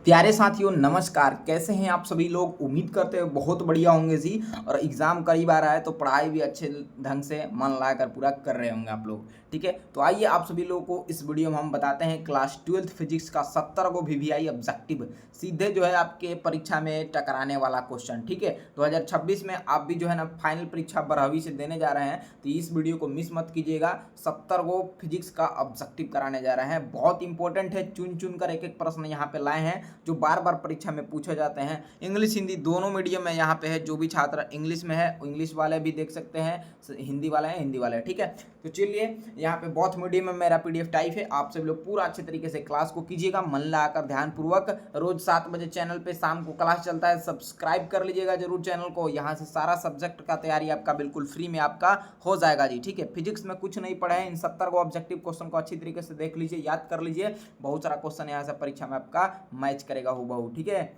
प्यारे साथियों नमस्कार। कैसे हैं आप सभी लोग? उम्मीद करते हैं बहुत बढ़िया होंगे जी। और एग्ज़ाम करीब आ रहा है तो पढ़ाई भी अच्छे ढंग से मन लगाकर पूरा कर रहे होंगे आप लोग। ठीक है, तो आइए आप सभी लोगों को इस वीडियो में हम बताते हैं क्लास 12th फिजिक्स का 70 गो वीवीआई ऑब्जेक्टिव सीधे जो है आपके परीक्षा में टकराने वाला क्वेश्चन। ठीक है, 2026 में आप भी जो है ना फाइनल परीक्षा 12वीं से देने जा रहे हैं, तो इस वीडियो को मिस मत कीजिएगा। 70 गो फिजिक्स का ऑब्जेक्टिव कराने जा रहे हैं, बहुत इंपॉर्टेंट है। चुन चुन कर एक एक प्रश्न यहाँ पे लाए हैं जो बार बार परीक्षा में पूछे जाते हैं। इंग्लिश हिंदी दोनों मीडियम में यहाँ पे है। जो भी छात्र इंग्लिश में है इंग्लिश वाले भी देख सकते हैं, हिंदी वाले हैं हिंदी वाले। ठीक है, तो चलिए यहाँ पे बहुत मीडियम में मेरा पीडीएफ टाइप है। आप सभी लोग पूरा अच्छे तरीके से क्लास को कीजिएगा, मन लगाकर ध्यानपूर्वक। रोज 7 बजे चैनल पे शाम को क्लास चलता है, सब्सक्राइब कर लीजिएगा जरूर चैनल को। यहाँ से सारा सब्जेक्ट का तैयारी आपका बिल्कुल फ्री में आपका हो जाएगा जी। ठीक है, फिजिक्स में कुछ नहीं पढ़े हैं, इन 70 को ऑब्जेक्टिव क्वेश्चन को अच्छी तरीके से देख लीजिए, याद कर लीजिए। बहुत सारा क्वेश्चन यहाँ से परीक्षा में आपका मैच करेगा हूबहू। ठीक है,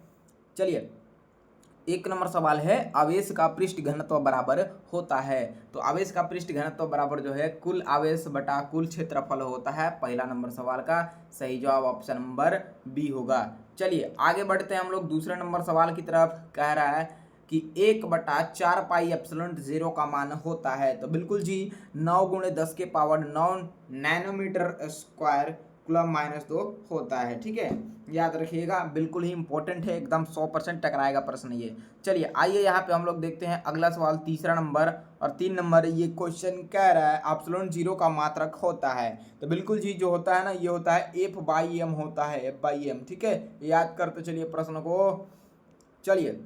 चलिए एक नंबर सवाल है, आवेश का पृष्ठ घनत्व बराबर होता है। तो आवेश का पृष्ठ घनत्व बराबर जो है कुल आवेश बटा कुल क्षेत्रफल होता है। पहला नंबर सवाल का सही जवाब ऑप्शन नंबर बी होगा। चलिए आगे बढ़ते हैं हम लोग दूसरे नंबर सवाल की तरफ। कह रहा है कि 1/4 पाई एप्सिलॉन 0 का मान होता है। तो बिल्कुल जी 9 गुणे 10 के पावर 9 नैनोमीटर स्क्वायर कूलम -2 होता है। ठीक है, याद रखिएगा, बिल्कुल ही इंपॉर्टेंट है, एकदम 100% टकराएगा प्रश्न ये। चलिए आइए यहाँ पे हम लोग देखते हैं अगला सवाल, तीसरा नंबर और 3 नंबर। ये क्वेश्चन कह रहा है एप्सिलॉन 0 का मात्रक होता है। तो बिल्कुल जी जो होता है ना, ये होता है F/m होता है, F/m। ठीक है, याद करते चलिए प्रश्न को। चलिए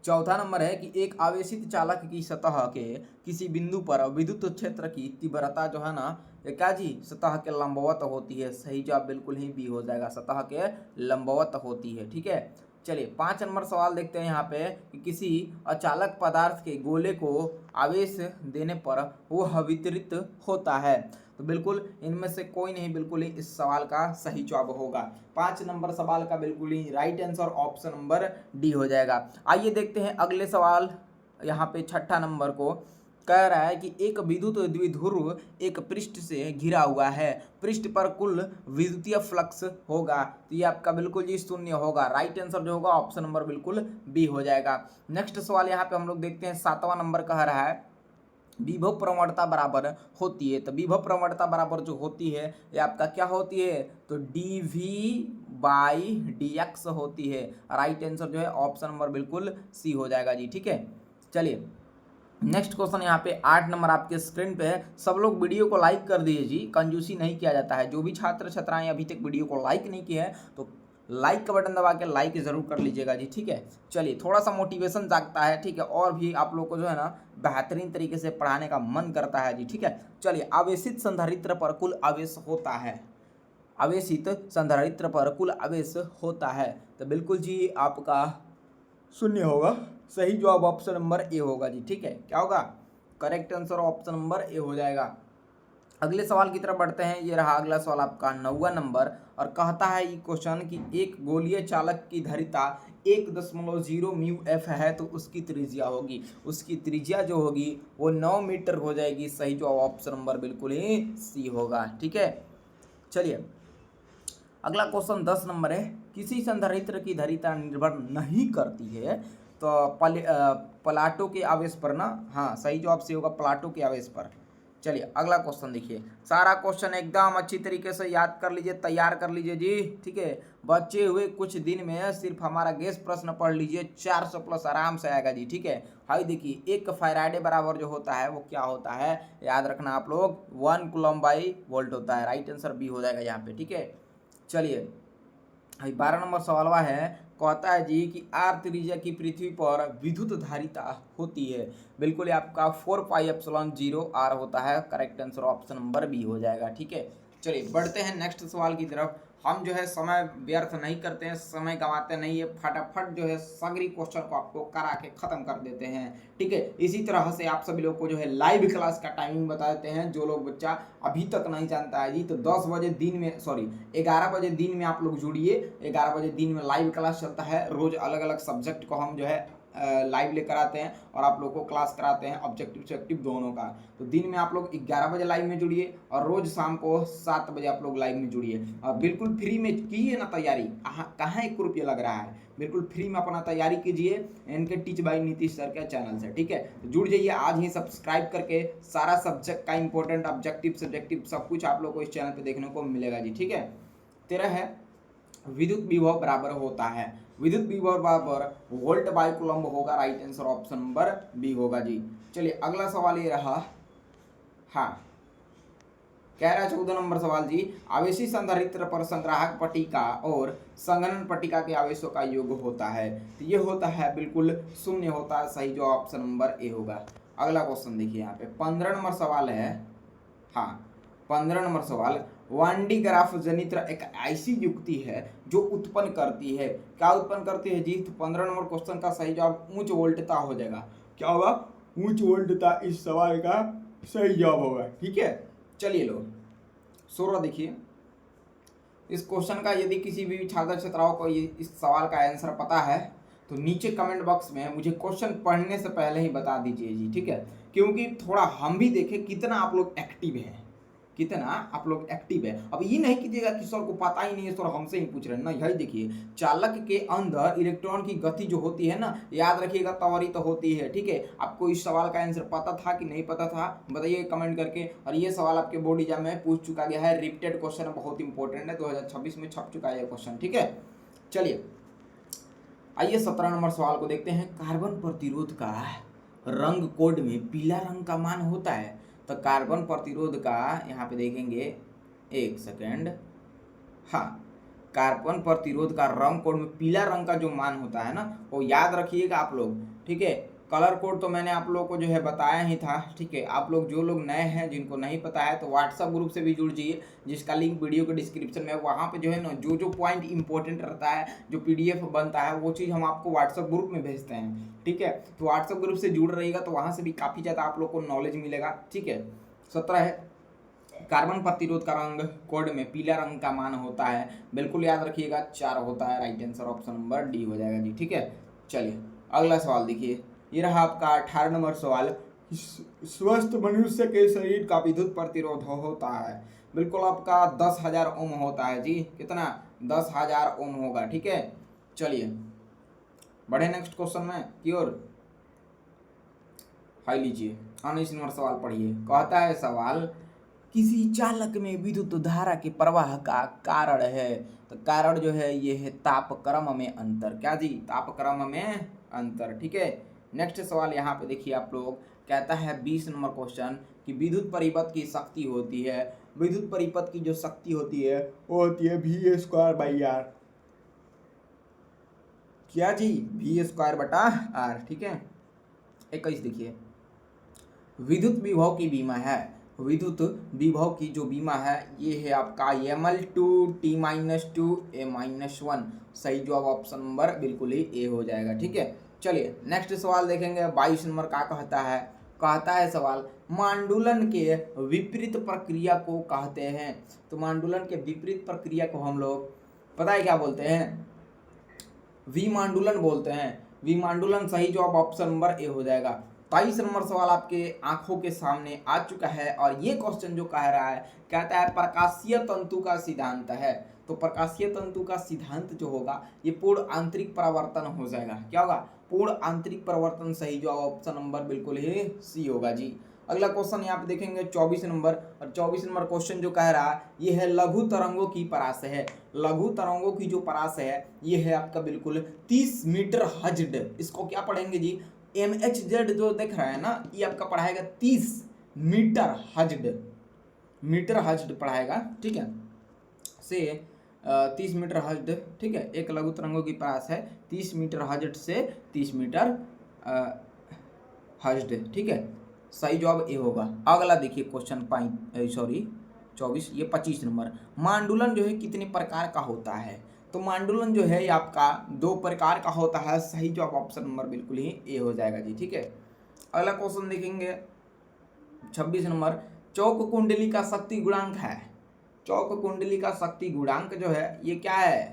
चौथा नंबर है कि एक आवेशित चालक की सतह के किसी बिंदु पर विद्युत क्षेत्र की तीव्रता जो है ना, ये क्या जी, सतह के लंबवत होती है। सही जवाब बिल्कुल ही बी हो जाएगा, सतह के लंबवत होती है। ठीक है, चलिए 5 नंबर सवाल देखते हैं यहाँ पे कि किसी अचालक पदार्थ के गोले को आवेश देने पर वह वितरित होता है। तो बिल्कुल इनमें से कोई नहीं बिल्कुल ही इस सवाल का सही जवाब होगा। 5 नंबर सवाल का बिल्कुल ही right answer option number D हो जाएगा। आइए देखते हैं अगले सवाल, यहाँ पे छठा नंबर को कह रहा है कि एक विद्युत द्विध्रुव एक पृष्ठ से घिरा हुआ है, पृष्ठ पर कुल विद्युतीय फ्लक्स होगा। तो ये आपका बिल्कुल जी 0 होगा। राइट आंसर जो होगा ऑप्शन नंबर बिल्कुल बी हो जाएगा। नेक्स्ट सवाल यहाँ पे हम लोग देखते हैं, 7वां नंबर कह रहा है विभव प्रवणता बराबर होती है। तो विभव प्रवणता बराबर जो होती है ये आपका क्या होती है, तो dV/dx होती है। राइट आंसर जो है ऑप्शन नंबर बिल्कुल सी हो जाएगा जी। ठीक है, चलिए नेक्स्ट क्वेश्चन यहाँ पे 8 नंबर आपके स्क्रीन पे है। सब लोग वीडियो को लाइक कर दीजिए जी, कंजूसी नहीं किया जाता है। जो भी छात्र छात्राएं अभी तक वीडियो को लाइक नहीं किए हैं तो लाइक का बटन दबा के लाइक जरूर कर लीजिएगा जी। ठीक है, चलिए थोड़ा सा मोटिवेशन जागता है। ठीक है, और भी आप लोग को जो है ना बेहतरीन तरीके से पढ़ाने का मन करता है जी। ठीक है, चलिए आवेशित संधारित्र पर कुल आवेश होता है, आवेशित संधारित्र पर कुल आवेश होता है। तो बिल्कुल जी आपका 0 होगा। सही जवाब ऑप्शन नंबर ए होगा जी। ठीक है, क्या होगा, correct answer option number A हो जाएगा। अगले सवाल की तरफ बढ़ते हैं। ये रहा अगला सवाल आपका 9वां नंबर, और कहता है ये क्वेश्चन कि एक गोलीय चालक की धारिता 1.0 म्यू एफ है, तो उसकी त्रिज्या होगी, उसकी त्रिज्या जो होगी वो 9 मीटर हो जाएगी। सही जवाब ऑप्शन नंबर बिल्कुल ही सी होगा। ठीक है, चलिए अगला क्वेश्चन 10 नंबर है, किसी संधारित्र की धारिता निर्भर नहीं करती है तो प्लाटो के आवेश पर ना। हाँ सही जवाब से होगा प्लाटो के आवेश पर। चलिए अगला क्वेश्चन देखिए, सारा क्वेश्चन एकदम अच्छी तरीके से याद कर लीजिए, तैयार कर लीजिए जी। ठीक है, बचे हुए कुछ दिन में सिर्फ हमारा गेस प्रश्न पढ़ लीजिए, 400 प्लस आराम से आएगा जी। ठीक है, हाई देखिए 1 फैराडे बराबर जो होता है वो क्या होता है, याद रखना आप लोग, 1 कूलम्ब/वोल्ट होता है। राइट आंसर बी हो जाएगा यहाँ पे। ठीक है, चलिए 12 नंबर सवाल है, कहता है जी कि आर त्रिज्या की पृथ्वी पर विद्युत धारिता होती है। बिल्कुल आपका 4πε0 r होता है। Correct answer option number B हो जाएगा। ठीक है, चलिए बढ़ते हैं नेक्स्ट सवाल की तरफ। हम जो है समय व्यर्थ नहीं करते हैं, समय गंवाते नहीं है, फटाफट जो है सगरी क्वेश्चन को आपको करा के खत्म कर देते हैं। ठीक है, इसी तरह से आप सभी लोग को जो है लाइव क्लास का टाइमिंग बता देते हैं। जो लोग बच्चा अभी तक नहीं जानता है जी, तो 10 बजे दिन में, सॉरी 11 बजे दिन में आप लोग जुड़िए। 11 बजे दिन में लाइव क्लास चलता है, रोज अलग अलग सब्जेक्ट को हम जो है लाइव लेकर आते हैं और आप लोग को क्लास कराते हैं ऑब्जेक्टिव सब्जेक्टिव दोनों का। तो दिन में आप लोग 11 बजे लाइव में जुड़िए और रोज शाम को 7 बजे आप लोग लाइव में जुड़िए और बिल्कुल फ्री में कीजिए ना तैयारी। कहाँ 1 रुपया लग रहा है, बिल्कुल फ्री में अपना तैयारी कीजिए NK teach by Nitish sir के चैनल से, ठीक है। तो जुड़ जाइए आज ही सब्सक्राइब करके, सारा सब्जेक्ट का इंपॉर्टेंट ऑब्जेक्टिव सब्जेक्टिव सब कुछ आप लोग को इस चैनल पे देखने को मिलेगा जी, ठीक है। 13 है विद्युत विभव बराबर होता है, विद्युत विभव बराबर वोल्ट बाय कूलम्ब होगा, right answer option number B होगा जी। चलिए अगला सवाल ये रहा, हाँ कह रहा है 14 नंबर सवाल जी, आवेशी संधारित्र पर संग्राहक पट्टिका और संघनन पट्टिका के आवेशों का योग होता है। तो ये होता है बिल्कुल शून्य होता है, सही जो ऑप्शन नंबर ए होगा। अगला क्वेश्चन देखिए यहाँ पे 15 नंबर सवाल है, हाँ 15 नंबर सवाल, वन डी ग्राफ जनित्र एक ऐसी युक्ति है जो उत्पन्न करती है, क्या उत्पन्न करती है जी। तो 15 नंबर क्वेश्चन का सही जवाब उच्च वोल्टता हो जाएगा, क्या होगा, उच्च वोल्टता इस सवाल का सही जवाब होगा, ठीक है। चलिए लो 16 देखिए, इस क्वेश्चन का यदि किसी भी छात्र छात्राओं को इस सवाल का आंसर पता है तो नीचे कमेंट बॉक्स में मुझे क्वेश्चन पढ़ने से पहले ही बता दीजिए जी, ठीक है। क्योंकि थोड़ा हम भी देखें कितना आप लोग एक्टिव हैं, कितना आप लोग एक्टिव है। अब ये नहीं कीजिएगा कि सर को पता ही नहीं है, सर हमसे ही पूछ रहे हैं ना। यही देखिए चालक के अंदर इलेक्ट्रॉन की गति जो होती है ना, याद रखिएगा त्वरित होती है, ठीक है। आपको इस सवाल का आंसर पता था कि नहीं पता था, बताइए कमेंट करके। और ये सवाल आपके बोर्ड एग्जाम में पूछ चुका गया है, रिपीटेड क्वेश्चन है, बहुत इंपॉर्टेंट है, 2026 में छप चुका है ये क्वेश्चन, ठीक है। चलिए आइए 17 नंबर सवाल को देखते हैं, कार्बन प्रतिरोध का रंग कोड में पीला रंग का मान होता है। तो कार्बन प्रतिरोध का यहाँ पे देखेंगे, एक सेकेंड, हाँ कार्बन प्रतिरोध का रंग कोड में पीला रंग का जो मान होता है ना, वो याद रखिएगा आप लोग, ठीक है। कलर कोड तो मैंने आप लोगों को जो है बताया ही था, ठीक है। आप लोग जो लोग नए हैं जिनको नहीं पता है तो व्हाट्सएप ग्रुप से भी जुड़ जाइए, जिसका लिंक वीडियो के डिस्क्रिप्शन में, वहाँ पे जो है ना जो जो पॉइंट इंपॉर्टेंट रहता है, जो पीडीएफ बनता है, वो चीज़ हम आपको व्हाट्सएप ग्रुप में भेजते हैं, ठीक है। तो व्हाट्सएप ग्रुप से जुड़ रहिएगा तो वहाँ से भी काफ़ी ज़्यादा आप लोग को नॉलेज मिलेगा, ठीक है। 17 है, कार्बन प्रतिरोध का रंग कोड में पीला रंग का मान होता है, बिल्कुल याद रखिएगा 4 होता है, right answer option number D हो जाएगा जी, ठीक है। चलिए अगला सवाल देखिए, ये रहा आपका 18 नंबर सवाल, स्वस्थ मनुष्य के शरीर का विद्युत प्रतिरोध होता है, बिल्कुल आपका 10,000 ओम होता है जी, कितना 10,000 ओम होगा, ठीक है। चलिए बढ़े नेक्स्ट क्वेश्चन में की ओर, हाई लीजिए 19 नंबर सवाल पढ़िए। कहता है सवाल, किसी चालक में विद्युत धारा के प्रवाह का कारण है। तो कारण जो है ये है तापक्रम में अंतर, क्या जी, तापक्रम में अंतर, ठीक है। नेक्स्ट सवाल यहाँ पे देखिए आप लोग, कहता है 20 नंबर क्वेश्चन कि विद्युत परिपथ की शक्ति होती है, विद्युत परिपथ की जो शक्ति होती है वो होती है V² R, क्या जी, V²/R, ठीक है। 21 देखिए, विद्युत विभव की बीमा है, विद्युत विभव की जो बीमा है ये है आपका ml2 T-2 A-1, सही जवाब ऑप्शन नंबर बिल्कुल ही ए हो जाएगा, ठीक है। चलिए नेक्स्ट सवाल देखेंगे, 22 नंबर का कहता है सवाल, मांडुलन के विपरीत प्रक्रिया को कहते हैं। तो मांडुलन के विपरीत प्रक्रिया को हम लोग पता है क्या बोलते हैं, विमांडुलन बोलते हैं, विमांडुलन सही जवाब ऑप्शन नंबर ए हो जाएगा। 23 नंबर सवाल आपके आंखों के सामने आ चुका है और ये क्वेश्चन जो कह रहा है, कहता है प्रकाशीय तंतु का सिद्धांत है। तो प्रकाशीय तंतु का सिद्धांत जो होगा ये पूर्ण आंतरिक परावर्तन हो जाएगा, क्या होगा, पूर्ण आंतरिक परावर्तन, सही जवाब ऑप्शन नंबर बिल्कुल ही सी होगा जी। अगला क्वेश्चन यहाँ पे देखेंगे 24 नंबर, और 24 नंबर क्वेश्चन जो कह रहा है ये है लघु तरंगों की परास है, लघु तरंगों की जो परास है ये है आपका बिल्कुल 30 मीटर हर्ट्ज। इसको क्या पढ़ेंगे जी, MHz जो देख रहा है ना, ये आपका पढ़ाएगा 30 मीटर हर्ट्ज, मीटर हर्ट्ज पढ़ाएगा, ठीक है, से 30 मीटर हर्ट्ज, ठीक है। एक लघु तरंगों की परास है 30 मीटर हर्ट्ज से 30 मीटर हर्ट्ज, ठीक है, सही जवाब ए होगा। अगला देखिए क्वेश्चन 24, ये 25 नंबर, मांडुलन जो है कितने प्रकार का होता है। तो मांडुलन जो है ये आपका 2 प्रकार का होता है, सही जवाब ऑप्शन नंबर बिल्कुल ही ए हो जाएगा जी, ठीक है। अगला क्वेश्चन देखेंगे 26 नंबर, चौक कुंडली का शक्ति गुणांक है, चौक कुंडली का शक्ति गुणांक जो है ये क्या है,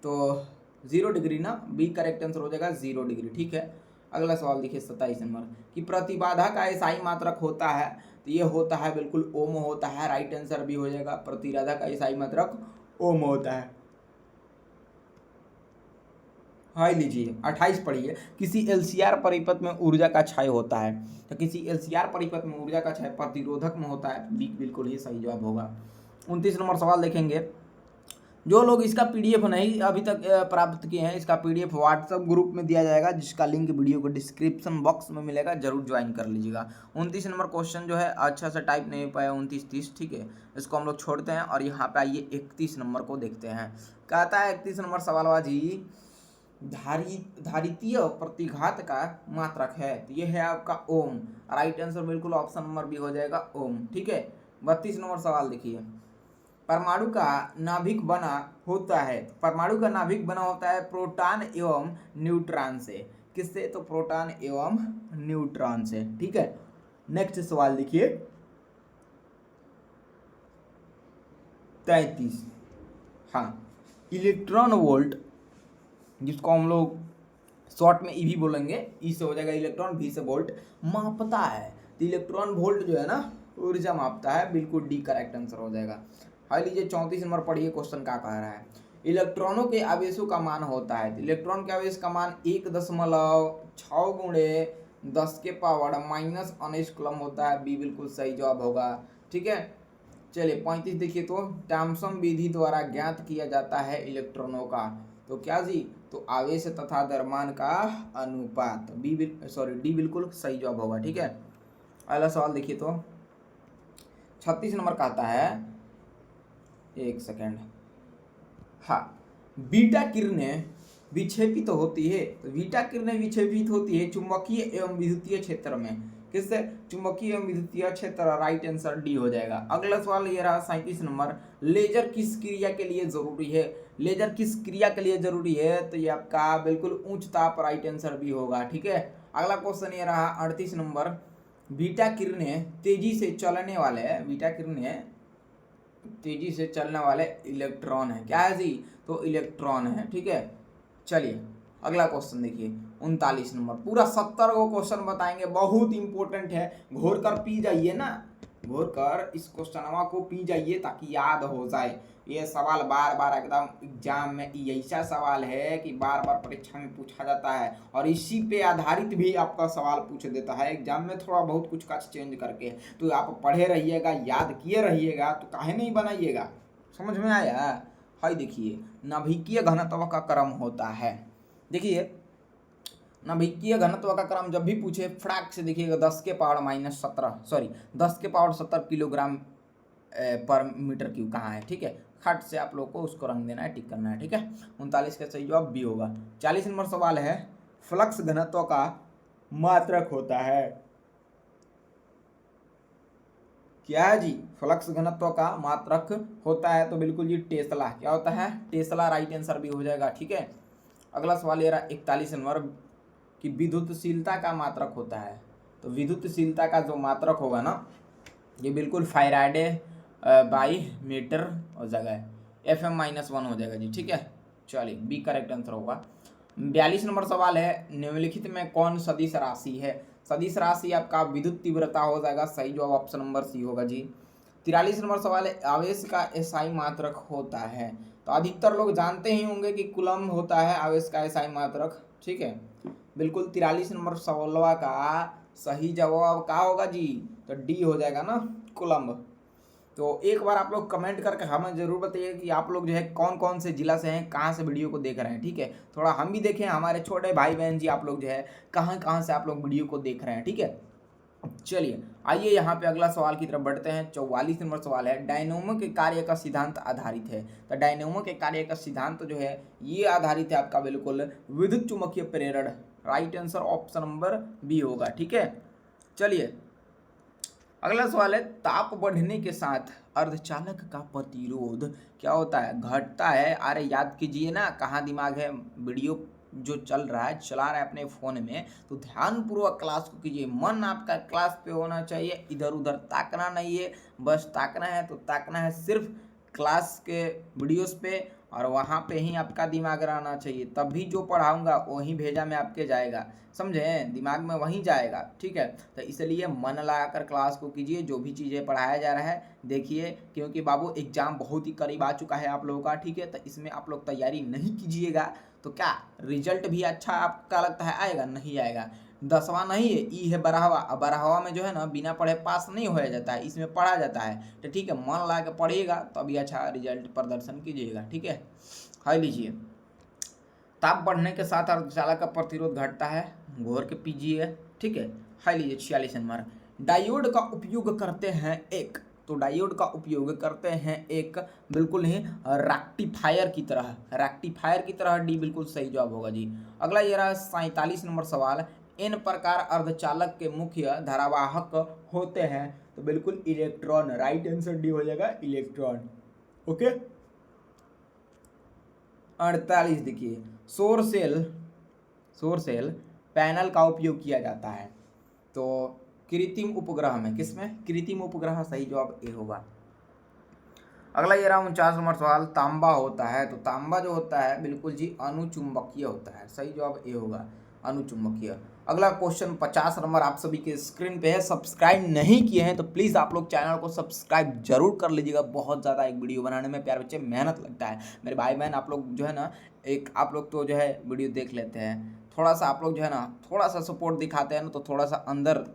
तो 0 डिग्री ना, बी करेक्ट आंसर हो जाएगा 0 डिग्री। ठीक है, अगला सवाल देखिए 27 नंबर कि प्रतिबाधा का एसआई मात्रक होता है, तो ये होता है बिल्कुल ओम होता है, राइट आंसर भी हो जाएगा। प्रतिबाधा का एसआई मात्रक ओम होता है। हाँ लीजिए 28 पढ़िए, किसी एलसीआर परिपथ में ऊर्जा का क्षय होता है, तो किसी एलसीआर परिपथ में ऊर्जा का क्षय प्रतिरोधक में होता है, बिल्कुल ही सही जवाब होगा। 29 नंबर सवाल देखेंगे, जो लोग इसका पीडीएफ नहीं अभी तक प्राप्त किए हैं, इसका पीडीएफ व्हाट्सएप ग्रुप में दिया जाएगा, जिसका लिंक वीडियो को डिस्क्रिप्शन बॉक्स में मिलेगा, जरूर ज्वाइन कर लीजिएगा। 29 नंबर क्वेश्चन जो है अच्छा से टाइप नहीं हो पाया, 29 30, ठीक है, इसको हम लोग छोड़ते हैं और यहाँ पे आइए 31 नंबर को देखते हैं। कहता है 31 नंबर सवालबाजी, धारितीय प्रतिघात का मात्रक है, तो ये है आपका ओम, राइट आंसर बिल्कुल ऑप्शन नंबर बी हो जाएगा ओम। ठीक है, 32 नंबर सवाल देखिए, परमाणु का नाभिक बना होता है, परमाणु का नाभिक बना होता है प्रोटॉन एवं न्यूट्रॉन से, किससे, तो प्रोटॉन एवं न्यूट्रॉन से। ठीक है, नेक्स्ट सवाल देखिए 33, हाँ, इलेक्ट्रॉन वोल्ट, जिसको हम लोग शॉर्ट में ईवी बोलेंगे, ई से हो जाएगा इलेक्ट्रॉन, वी से वोल्ट, मापता है, तो इलेक्ट्रॉन वोल्ट जो है ना ऊर्जा मापता है, बिल्कुल डी करेक्ट आंसर हो जाएगा। हाँ लीजिए 34 नंबर पढ़िए, क्वेश्चन क्या कह रहा है, इलेक्ट्रॉनों के आवेशों का मान होता है, तो इलेक्ट्रॉन के आवेश का मान 1.6 गुणे 10 के पावर माइनस 19 कूलम होता है, बी बिल्कुल सही जवाब होगा। ठीक है, चलिए 35 देखिए, तो थॉम्सन विधि द्वारा ज्ञात किया जाता है इलेक्ट्रॉनों का, तो क्या जी, तो आवेश तथा द्रव्यमान का अनुपात, डी बिल्कुल सही जवाब होगा। ठीक है, अगला सवाल देखिए, तो 36 नंबर कहता है, एक सेकेंड, हाँ, बीटा किरणें विक्षेपित होती है, तो बीटा किरणें विक्षेपित होती है चुंबकीय एवं विद्युतीय क्षेत्र में, किससे, चुंबकीय एवं विद्युतीय क्षेत्र, राइट आंसर डी हो जाएगा। अगला सवाल ये रहा 37 नंबर, लेजर किस क्रिया के लिए जरूरी है, लेजर किस क्रिया के लिए जरूरी है, तो ये आपका बिल्कुल उच्च ताप, राइट आंसर भी होगा। ठीक है, अगला क्वेश्चन ये रहा 38 नंबर, बीटा किरणें तेजी से चलने वाले, बीटा किरणें तेजी से चलने वाले इलेक्ट्रॉन है, क्या है जी, तो इलेक्ट्रॉन है। ठीक है, चलिए अगला क्वेश्चन देखिए 39 नंबर, पूरा 70 को क्वेश्चन बताएंगे, बहुत इंपॉर्टेंट है, घोर कर पी जाइए ना, घोर कर इस क्वेश्चनवा को पी जाइए ताकि याद हो जाए। ये सवाल बार बार एकदम एग्जाम में ऐसा सवाल है कि बार बार परीक्षा में पूछा जाता है, और इसी पे आधारित भी आपका सवाल पूछ देता है एग्जाम में, थोड़ा बहुत कुछ का चेंज करके, तो आप पढ़े रहिएगा, याद किए रहिएगा, तो काहे नहीं बनाइएगा, समझ में आया। हाई देखिए, नाभिकीय घनत्व का क्रम होता है, देखिए नाभिकीय घनत्व का क्रम जब भी पूछे फटाक से देखिएगा 10 के पावर माइनस 17, सॉरी 10 के पावर 70 किलोग्राम पर मीटर क्यूब कहाँ है। ठीक है, खट से आप लोग को उसको रंग देना है, टिक करना है। ठीक है, 39 का सही जवाब बी होगा। 40 नंबर सवाल है, फ्लक्स घनत्व का मात्रक होता है, क्या है जी, फ्लक्स घनत्व का मात्रक होता है, तो बिल्कुल जी टेस्ला, क्या होता है, टेस्ला, राइट आंसर भी हो जाएगा। ठीक है, अगला सवाल ये रहा 41 नंबर कि विद्युतशीलता का मात्रक होता है, तो विद्युतशीलता का जो मात्रक होगा ना, ये बिल्कुल फैराडे बाई मीटर हो जाएगा, FM-1 हो जाएगा जी। ठीक है, चलिए बी करेक्ट आंसर होगा। 42 नंबर सवाल है, निम्नलिखित में कौन सदिश राशि है, सदिश राशि आपका विद्युत तीव्रता हो जाएगा, सही जवाब ऑप्शन नंबर सी होगा जी। 43 नंबर सवाल है, आवेश का एसआई मात्रक होता है, तो अधिकतर लोग जानते ही होंगे कि कूलम होता है आवेश का एसआई मात्रक। ठीक है, बिल्कुल 43 नंबर सवाल का सही जवाब क्या होगा जी, तो डी हो जाएगा ना, कूलम। तो एक बार आप लोग कमेंट करके हमें जरूर बताइए कि आप लोग जो है कौन कौन से जिला से हैं, कहाँ से वीडियो को देख रहे हैं। ठीक है, थोड़ा हम भी देखें, हमारे छोटे भाई बहन जी आप लोग जो है कहाँ कहाँ से आप लोग वीडियो को देख रहे हैं। ठीक है, चलिए आइए यहाँ पे अगला सवाल की तरफ बढ़ते हैं। 44 नंबर सवाल है, डायनेमो के कार्य का सिद्धांत आधारित है, तो डायनेमो के कार्य का सिद्धांत जो है ये आधारित है आपका बिल्कुल विद्युत चुम्बकीय प्रेरण, right answer option number B होगा। ठीक है, चलिए अगला सवाल है, ताप बढ़ने के साथ अर्धचालक का प्रतिरोध क्या होता है, घटता है। अरे याद कीजिए ना, कहाँ दिमाग है, वीडियो जो चल रहा है, चला रहा है अपने फ़ोन में, तो ध्यानपूर्वक क्लास को कीजिए, मन आपका क्लास पे होना चाहिए, इधर उधर ताकना नहीं है, बस ताकना है तो ताकना है सिर्फ क्लास के वीडियोस पे और वहाँ पे ही आपका दिमाग रहना चाहिए, तभी जो पढ़ाऊँगा वही भेजा में आपके जाएगा, समझे, दिमाग में वहीं जाएगा, ठीक है। तो इसलिए मन लगाकर क्लास को कीजिए, जो भी चीज़ें पढ़ाया जा रहा है देखिए, क्योंकि बाबू एग्ज़ाम बहुत ही करीब आ चुका है आप लोगों का, ठीक है। तो इसमें आप लोग तैयारी नहीं कीजिएगा तो क्या रिजल्ट भी अच्छा आपका लगता है आएगा? नहीं आएगा। 10वां नहीं है, ई है 12वां। अब 12वां में जो है ना बिना पढ़े पास नहीं होया जाता है, इसमें पढ़ा जाता है। तो ठीक है, मन लगा के पढ़िएगा तभी अच्छा रिजल्ट प्रदर्शन कीजिएगा, ठीक है। हाई लीजिए, ताप बढ़ने के साथ अर्धचालक का प्रतिरोध घटता है, घोर के पीजिए, ठीक है। हाई लीजिए 46 नंबर, डायोड का उपयोग करते हैं एक, तो डायोड का उपयोग करते हैं एक बिल्कुल ही रेक्टिफायर की तरह, रेक्टिफायर की तरह, डी बिल्कुल सही जवाब होगा जी। अगला ये रहा 47 नंबर सवाल, इन प्रकार अर्धचालक के मुख्य धारावाहक होते हैं, तो बिल्कुल इलेक्ट्रॉन, राइट आंसर डी हो जाएगा इलेक्ट्रॉन, ओके। 48 देखिए, सौर सेल पैनल का उपयोग किया जाता है, तो कृत्रिम उपग्रह में, किसमें? कृत्रिम उपग्रह, सही जवाब ए होगा। अगला ये रहा 49 नंबर सवाल, तांबा होता है, तो तांबा जो होता है बिल्कुल जी अनुचुंबकीय होता है, सही जवाब ए होगा अनुचुंबकीय। अगला क्वेश्चन 50 नंबर आप सभी के स्क्रीन पे है, सब्सक्राइब नहीं किए हैं तो प्लीज़ आप लोग चैनल को सब्सक्राइब जरूर कर लीजिएगा, बहुत ज़्यादा एक वीडियो बनाने में प्यारे बच्चे मेहनत लगता है। मेरे भाई बहन आप लोग जो है ना, एक आप लोग तो जो है वीडियो देख लेते हैं, थोड़ा सा आप लोग जो है ना थोड़ा सा सपोर्ट दिखाते हैं ना, तो थोड़ा सा अंदर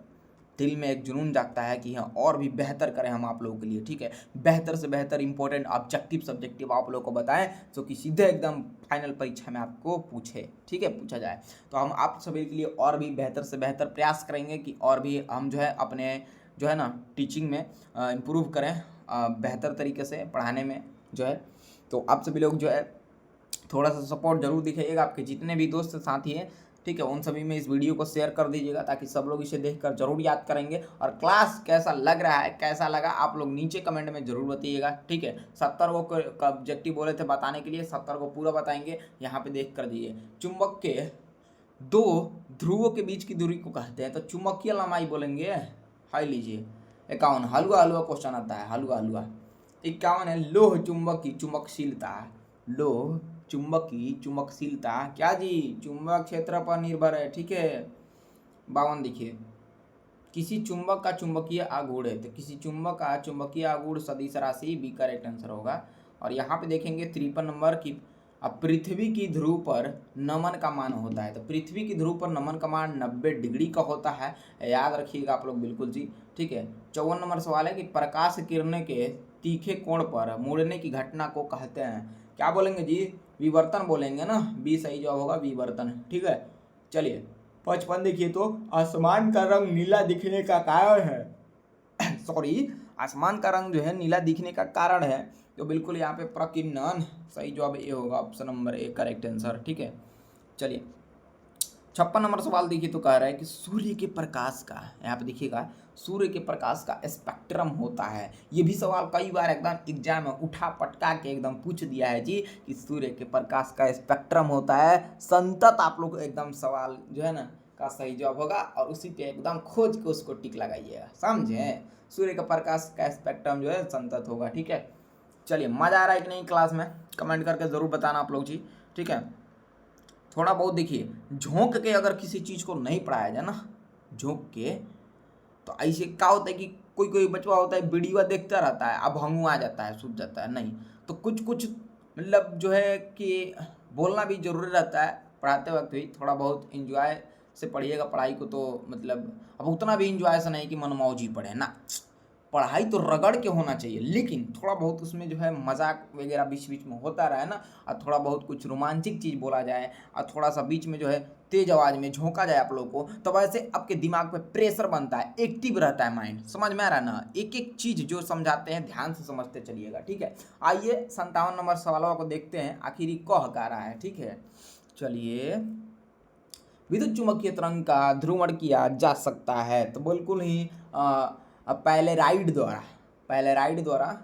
दिल में एक जुनून जागता है कि हाँ और भी बेहतर करें हम आप लोगों के लिए, ठीक है। बेहतर से बेहतर इंपॉर्टेंट ऑब्जेक्टिव सब्जेक्टिव आप लोगों को बताएं, जो कि सीधे एकदम फाइनल परीक्षा में आपको पूछे, ठीक है, पूछा जाए। तो हम आप सभी के लिए और भी बेहतर से बेहतर प्रयास करेंगे कि और भी हम जो है अपने जो है ना टीचिंग में इम्प्रूव करें, बेहतर तरीके से पढ़ाने में जो है। तो आप सभी लोग जो है थोड़ा सा सपोर्ट जरूर दिखाइएगा, आपके जितने भी दोस्त साथी हैं, ठीक है, उन सभी में इस वीडियो को शेयर कर दीजिएगा, ताकि सब लोग इसे देखकर जरूर याद करेंगे। और क्लास कैसा लग रहा है, कैसा लगा, आप लोग नीचे कमेंट में जरूर बताइएगा, ठीक है। 70 को ऑब्जेक्टिव बोले थे बताने के लिए, 70 को पूरा बताएंगे, यहाँ पे देख कर दीजिए। चुंबक के दो ध्रुवों के बीच की दूरी को कहते हैं, तो चुंबकीय लंबाई बोलेंगे। हाई लीजिए 51, हलवा हलवा क्वेश्चन आता है, हलवा हलवा। 51 है लोह चुंबक की चुंबकशीलता, लोह चुंबक की चुंबकशीलता क्या जी? चुंबक क्षेत्र पर निर्भर है, ठीक है। 52 देखिए, किसी चुंबक का चुंबकीय आघूर्ण है, तो किसी चुंबक का चुंबकीय आघूर्ण सदिश राशि बी करेक्ट आंसर होगा। और यहाँ पे देखेंगे 53 नंबर की, अब पृथ्वी की ध्रुव पर नमन का मान होता है, तो पृथ्वी की ध्रुव पर नमन का मान 90 डिग्री का होता है, याद रखिएगा आप लोग बिल्कुल जी, ठीक है। 54 नंबर सवाल है कि प्रकाश किरण के तीखे कोण पर मुड़ने की घटना को कहते हैं, क्या बोलेंगे जी? विवर्तन बोलेंगे ना, बी सही जवाब होगा विवर्तन, ठीक है। चलिए 55 देखिए, तो आसमान का रंग नीला दिखने का कारण है सॉरी, आसमान का रंग जो है नीला दिखने का कारण है, तो बिल्कुल यहाँ पे प्रकीर्णन, सही जवाब ए होगा, option number A correct answer, ठीक है। चलिए 56 नंबर सवाल देखिए, तो कह रहा है कि सूर्य के प्रकाश का, यहाँ पे देखिएगा, सूर्य के प्रकाश का स्पेक्ट्रम होता है। ये भी सवाल कई बार एकदम एग्जाम में उठा पटका के एकदम पूछ दिया है जी, कि सूर्य के प्रकाश का स्पेक्ट्रम होता है संतत, आप लोग एकदम सवाल जो है ना का सही जवाब होगा, और उसी पे एकदम खोज के उसको टिक लगाइएगा, समझे। सूर्य का प्रकाश का स्पेक्ट्रम जो है संतत होगा, ठीक है। चलिए मजा आ रहा है कि नहीं क्लास में, कमेंट करके जरूर बताना आप लोग जी, ठीक है। थोड़ा बहुत देखिए, झोंक के अगर किसी चीज़ को नहीं पढ़ाया जाए ना, झोंक के, तो ऐसे क्या होता है कि कोई कोई बचवा होता है वीडियो देखता रहता है, अब हंगू आ जाता है, सूझ जाता है, नहीं तो कुछ कुछ मतलब जो है कि बोलना भी जरूरी रहता है पढ़ाते वक्त भी, थोड़ा बहुत इंजॉय से पढ़िएगा पढ़ाई को, तो मतलब अब उतना भी इंजॉय से नहीं कि मनमौजी पढ़े ना, पढ़ाई तो रगड़ के होना चाहिए, लेकिन थोड़ा बहुत उसमें जो है मजाक वगैरह बीच बीच में होता रहे ना, और थोड़ा बहुत कुछ रोमांचिक चीज़ बोला जाए, और थोड़ा सा बीच में जो है तेज आवाज़ में झोंका जाए आप लोगों को, तो वैसे आपके दिमाग पे प्रेशर बनता है, एक्टिव रहता है माइंड, समझ में आ रहा है ना। एक एक चीज़ जो समझाते हैं ध्यान से समझते चलिएगा, ठीक है। आइए 57 नंबर सवालों को देखते हैं, आखिर कह का रहा है, ठीक है। चलिए, विद्युत चुम्बकीय तरंग का ध्रुवण किया जा सकता है, तो बिल्कुल ही पोलेराइड द्वारा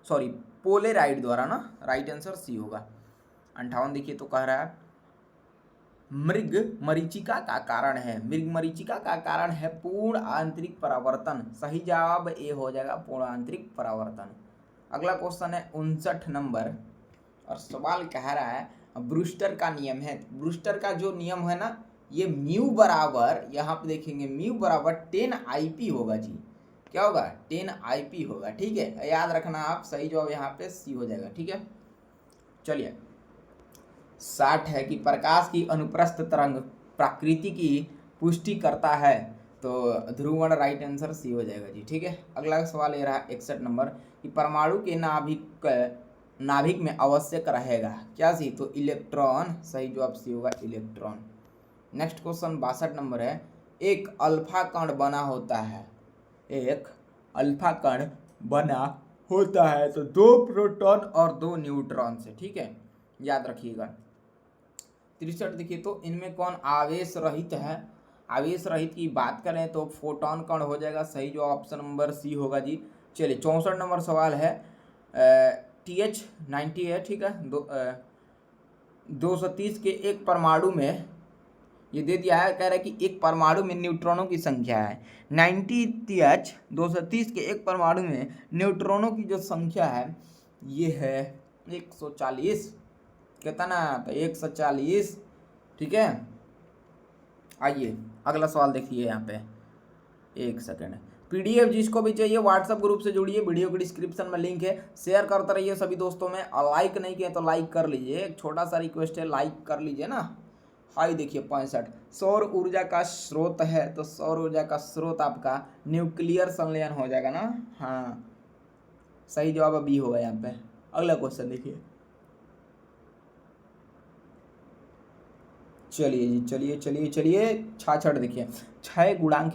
सॉरी पोलेराइड द्वारा ना, राइट आंसर सी होगा। 58 देखिए, तो कह रहा है मृग मरीचिका का कारण है, मृग मरीचिका का कारण है पूर्ण आंतरिक परावर्तन, सही जवाब ए हो जाएगा पूर्ण आंतरिक परावर्तन। अगला क्वेश्चन है 59 नंबर, और सवाल कह रहा है ब्रूस्टर का नियम है। ब्रूस्टर का जो नियम है ना, ये म्यू बराबर, यहाँ पे देखेंगे म्यू बराबर 10 IP होगा जी। क्या होगा? 10 IP होगा। ठीक है, याद रखना आप। सही जवाब यहाँ पे सी हो जाएगा। ठीक है, चलिए 60 है कि प्रकाश की अनुप्रस्थ तरंग प्रकृति की पुष्टि करता है, तो ध्रुवण राइट आंसर सी हो जाएगा जी। ठीक है, अगला सवाल ये रहा 61 नंबर कि परमाणु के नाभिक में आवश्यक रहेगा क्या सी? तो इलेक्ट्रॉन। सही जवाब सी होगा, इलेक्ट्रॉन। नेक्स्ट क्वेश्चन 62 नंबर है, एक अल्फा कण बना होता है, एक अल्फा कण बना होता है तो 2 प्रोटॉन और 2 न्यूट्रॉन से। ठीक है, याद रखिएगा। 63 देखिए, तो इनमें कौन आवेश रहित है? आवेश रहित की बात करें तो फोटोन कण हो जाएगा। सही जो ऑप्शन नंबर सी होगा जी। चलिए 64 नंबर सवाल है, TH90 है। ठीक है, 230 के एक परमाणु में, ये दे दिया है, कह रहा है कि एक परमाणु में न्यूट्रॉनों की संख्या है 90TH। 230 के एक परमाणु में न्यूट्रॉनों की जो संख्या है ये है 140। कितना? तो 140। ठीक है, आइए अगला सवाल देखिए। यहाँ पे एक सेकेंड, PDF जिसको भी चाहिए व्हाट्सएप ग्रुप से जुड़िए, वीडियो के डिस्क्रिप्शन में लिंक है, शेयर करते रहिए सभी दोस्तों में, और लाइक नहीं किए तो लाइक कर लीजिए। एक छोटा सा रिक्वेस्ट है, लाइक कर लीजिए ना। हाई देखिए 65, सौर ऊर्जा का स्रोत है, तो सौर ऊर्जा का स्रोत आपका न्यूक्लियर संलयन हो जाएगा ना। हाँ, सही जवाब बी होगा यहाँ पे। अगला क्वेश्चन देखिए। चलिए जी, चलिए चलिए चलिए 66 देखिए, क्षय गुणांक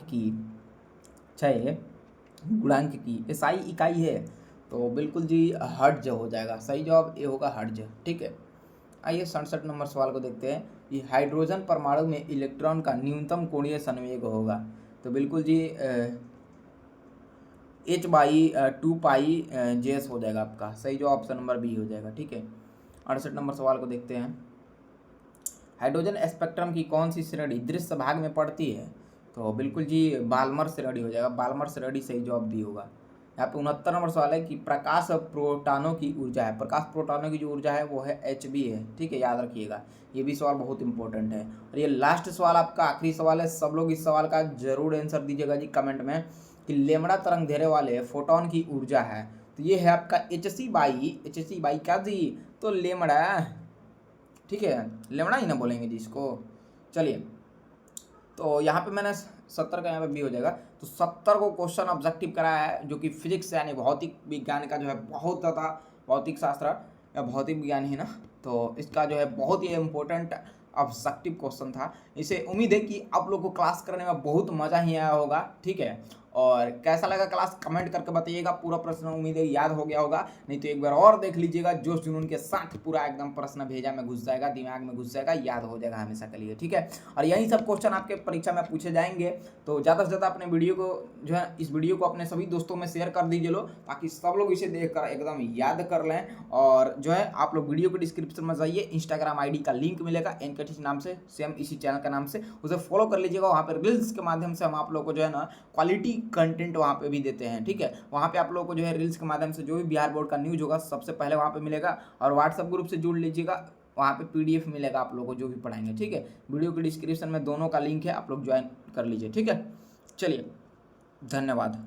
की एसआई इकाई है, तो बिल्कुल जी हर्ट्ज हो जाएगा। सही जवाब ए होगा, हर्ट्ज। ठीक है, आइए 67 नंबर सवाल को देखते हैं कि हाइड्रोजन परमाणु में इलेक्ट्रॉन का न्यूनतम कोणीय संवेग होगा, तो बिल्कुल जी H/2π हो जाएगा आपका। सही जवाब ऑप्शन नंबर बी हो जाएगा। ठीक है, 68 नंबर सवाल को देखते हैं, हाइड्रोजन स्पेक्ट्रम की कौन सी श्रेणी दृश्य भाग में पड़ती है? तो बिल्कुल जी बाल्मर श्रेणी हो जाएगा, बाल्मर श्रेणी। सही जवाब बी होगा। यहाँ पे 69 नंबर सवाल है कि प्रकाश प्रोटॉनों की ऊर्जा है, प्रकाश प्रोटॉनों की जो ऊर्जा है वो है Hb है। ठीक है, याद रखिएगा, ये भी सवाल बहुत इंपॉर्टेंट है। और ये लास्ट सवाल आपका आखिरी सवाल है, सब लोग इस सवाल का जरूर आंसर दीजिएगा जी कमेंट में, कि लेमड़ा तरंग धैर्य वाले फोटोन की ऊर्जा है, तो ये है आपका Hc/, क्या जी? तो लेमड़ा। ठीक है, लेमड़ा ही ना बोलेंगे जी इसको। चलिए, तो यहाँ पे मैंने 70 का यहाँ पे बी हो जाएगा। तो 70 को क्वेश्चन ऑब्जेक्टिव कराया है, जो कि फिजिक्स यानी भौतिक विज्ञान का जो है बहुत ज़्यादा, भौतिक शास्त्र या भौतिक विज्ञान ही ना, तो इसका जो है बहुत ही इम्पोर्टेंट ऑब्जेक्टिव क्वेश्चन था। इसे उम्मीद है कि आप लोग को क्लास करने में बहुत मज़ा ही आया होगा। ठीक है, और कैसा लगा क्लास कमेंट करके बताइएगा। पूरा प्रश्न उम्मीद है याद हो गया होगा, नहीं तो एक बार और देख लीजिएगा, जोश जुनून के साथ पूरा एकदम प्रश्न भेजा में घुस जाएगा, दिमाग में घुस जाएगा, याद हो जाएगा हमेशा के लिए। ठीक है, और यही सब क्वेश्चन आपके परीक्षा में पूछे जाएंगे, तो ज़्यादा से ज़्यादा अपने वीडियो को जो है, इस वीडियो को अपने सभी दोस्तों में शेयर कर दीजिए लो, ताकि सब लोग इसे देख कर एकदम याद कर लें। और जो है आप लोग वीडियो के डिस्क्रिप्शन में जाइए, इंस्टाग्राम ID का लिंक मिलेगा एनकेटी नाम से, सेम इसी चैनल का नाम से, उसे फॉलो कर लीजिएगा। वहाँ पर रील्स के माध्यम से हम आप लोग को जो है ना क्वालिटी कंटेंट वहाँ पे भी देते हैं। ठीक है, वहाँ पे आप लोगों को जो है रील्स के माध्यम से जो भी बिहार बोर्ड का न्यूज़ होगा सबसे पहले वहाँ पे मिलेगा, और व्हाट्सएप ग्रुप से जुड़ लीजिएगा, वहाँ पे PDF मिलेगा आप लोगों को जो भी पढ़ाएंगे। ठीक है, वीडियो के डिस्क्रिप्शन में दोनों का लिंक है, आप लोग ज्वाइन कर लीजिए। ठीक है, चलिए धन्यवाद।